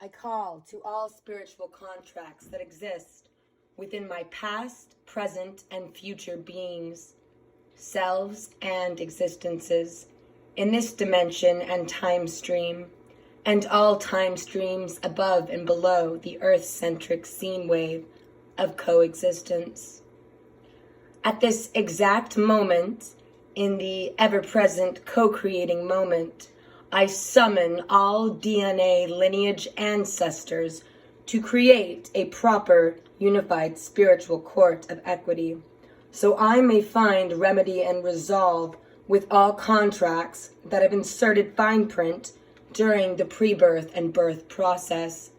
I call to all spiritual contracts that exist within my past, present, and future beings, selves, and existences in this dimension and time stream, and all time streams above and below the Earth-centric scene wave of coexistence. At this exact moment, in the ever-present co-creating moment, I summon all DNA lineage ancestors to create a proper, unified spiritual court of equity, so I may find remedy and resolve with all contracts that have inserted fine print during the pre-birth and birth process.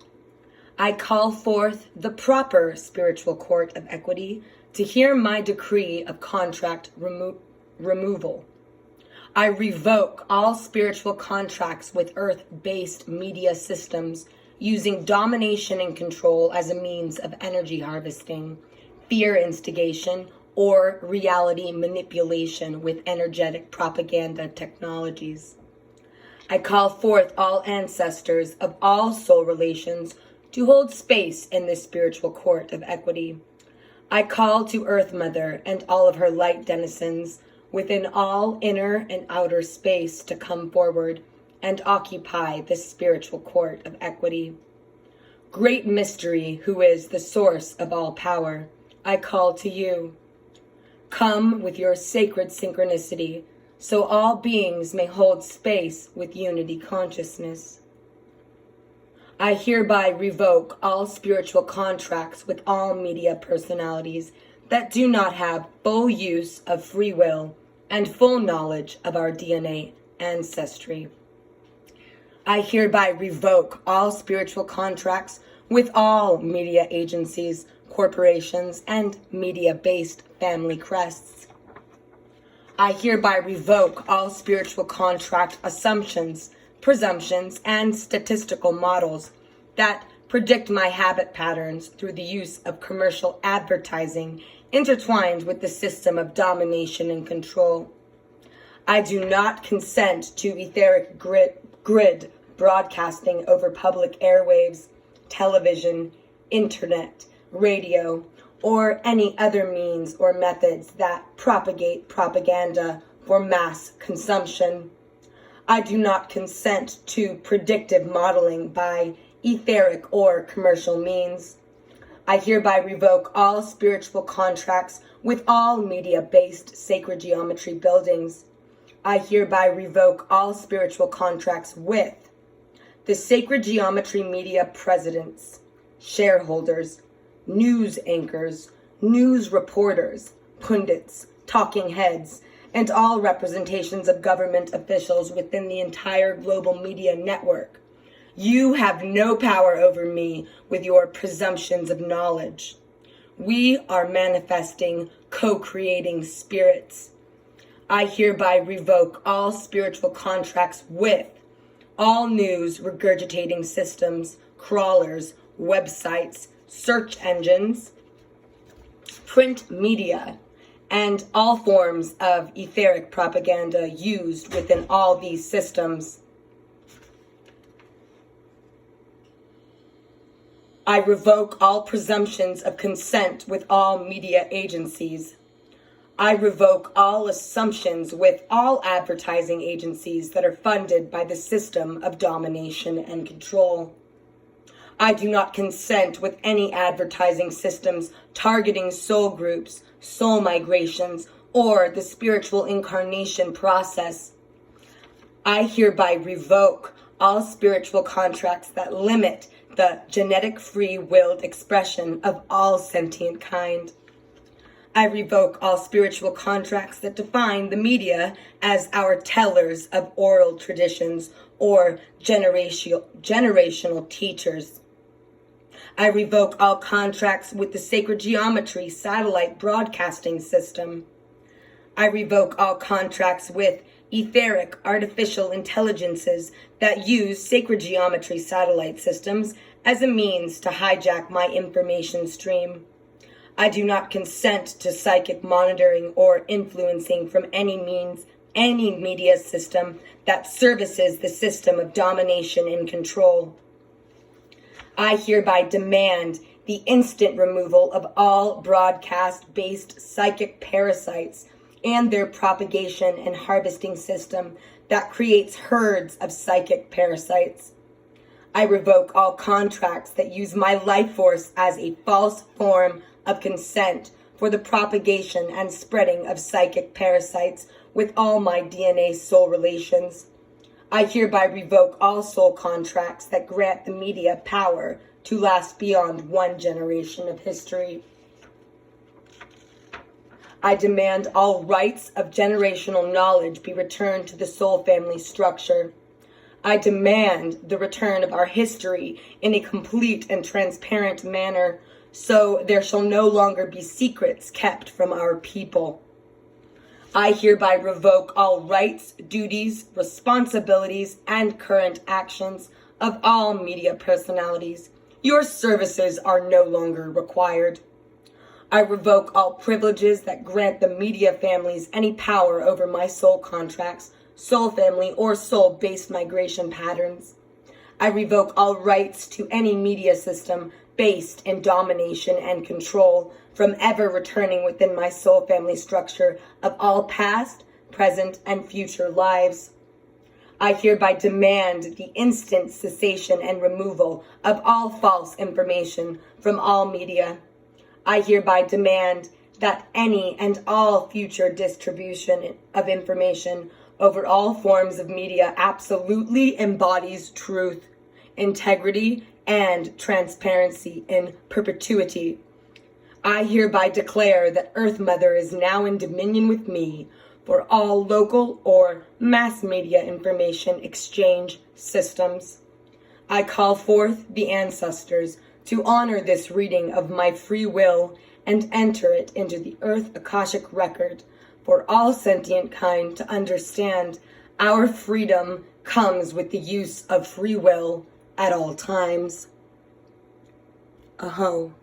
I call forth the proper spiritual court of equity to hear my decree of contract removal. I revoke all spiritual contracts with earth-based media systems using domination and control as a means of energy harvesting, fear instigation, or reality manipulation with energetic propaganda technologies. I call forth all ancestors of all soul relations to hold space in this spiritual court of equity. I call to Earth Mother and all of her light denizens within all inner and outer space to come forward and occupy this spiritual court of equity. Great mystery, who is the source of all power, I call to you. Come with your sacred synchronicity, so all beings may hold space with unity consciousness. I hereby revoke all spiritual contracts with all media personalities that do not have full use of free will and full knowledge of our DNA ancestry. I hereby revoke all spiritual contracts with all media agencies, corporations, and media-based family crests. I hereby revoke all spiritual contract assumptions, presumptions, and statistical models that predict my habit patterns through the use of commercial advertising intertwined with the system of domination and control. I do not consent to etheric grid broadcasting over public airwaves, television, internet, radio, or any other means or methods that propagate propaganda for mass consumption. I do not consent to predictive modeling by etheric or commercial means. I hereby revoke all spiritual contracts with all media-based sacred geometry buildings. I hereby revoke all spiritual contracts with the sacred geometry media presidents, shareholders, news anchors, news reporters, pundits, talking heads, and all representations of government officials within the entire global media network. You have no power over me with your presumptions of knowledge. We are manifesting, co-creating spirits. I hereby revoke all spiritual contracts with all news regurgitating systems, crawlers, websites, search engines, print media, and all forms of etheric propaganda used within all these systems. I revoke all presumptions of consent with all media agencies. I revoke all assumptions with all advertising agencies that are funded by the system of domination and control. I do not consent with any advertising systems targeting soul groups, soul migrations, or the spiritual incarnation process. I hereby revoke all spiritual contracts that limit the genetic free-willed expression of all sentient kind. I revoke all spiritual contracts that define the media as our tellers of oral traditions or generational teachers. I revoke all contracts with the sacred geometry satellite broadcasting system. I revoke all contracts with etheric artificial intelligences that use sacred geometry satellite systems as a means to hijack my information stream. I do not consent to psychic monitoring or influencing from any means, any media system that services the system of domination and control. I hereby demand the instant removal of all broadcast-based psychic parasites and their propagation and harvesting system that creates herds of psychic parasites. I revoke all contracts that use my life force as a false form of consent for the propagation and spreading of psychic parasites with all my DNA soul relations. I hereby revoke all soul contracts that grant the media power to last beyond one generation of history. I demand all rights of generational knowledge be returned to the soul family structure. I demand the return of our history in a complete and transparent manner, so there shall no longer be secrets kept from our people. I hereby revoke all rights, duties, responsibilities, and current actions of all media personalities. Your services are no longer required. I revoke all privileges that grant the media families any power over my soul contracts, soul family, or soul-based migration patterns. I revoke all rights to any media system based in domination and control from ever returning within my soul family structure of all past, present, and future lives. I hereby demand the instant cessation and removal of all false information from all media. I hereby demand that any and all future distribution of information over all forms of media absolutely embodies truth, integrity, and transparency in perpetuity. I hereby declare that Earth Mother is now in dominion with me for all local or mass media information exchange systems. I call forth the ancestors to honor this reading of my free will and enter it into the Earth Akashic record for all sentient kind to understand our freedom comes with the use of free will at all times. Aho.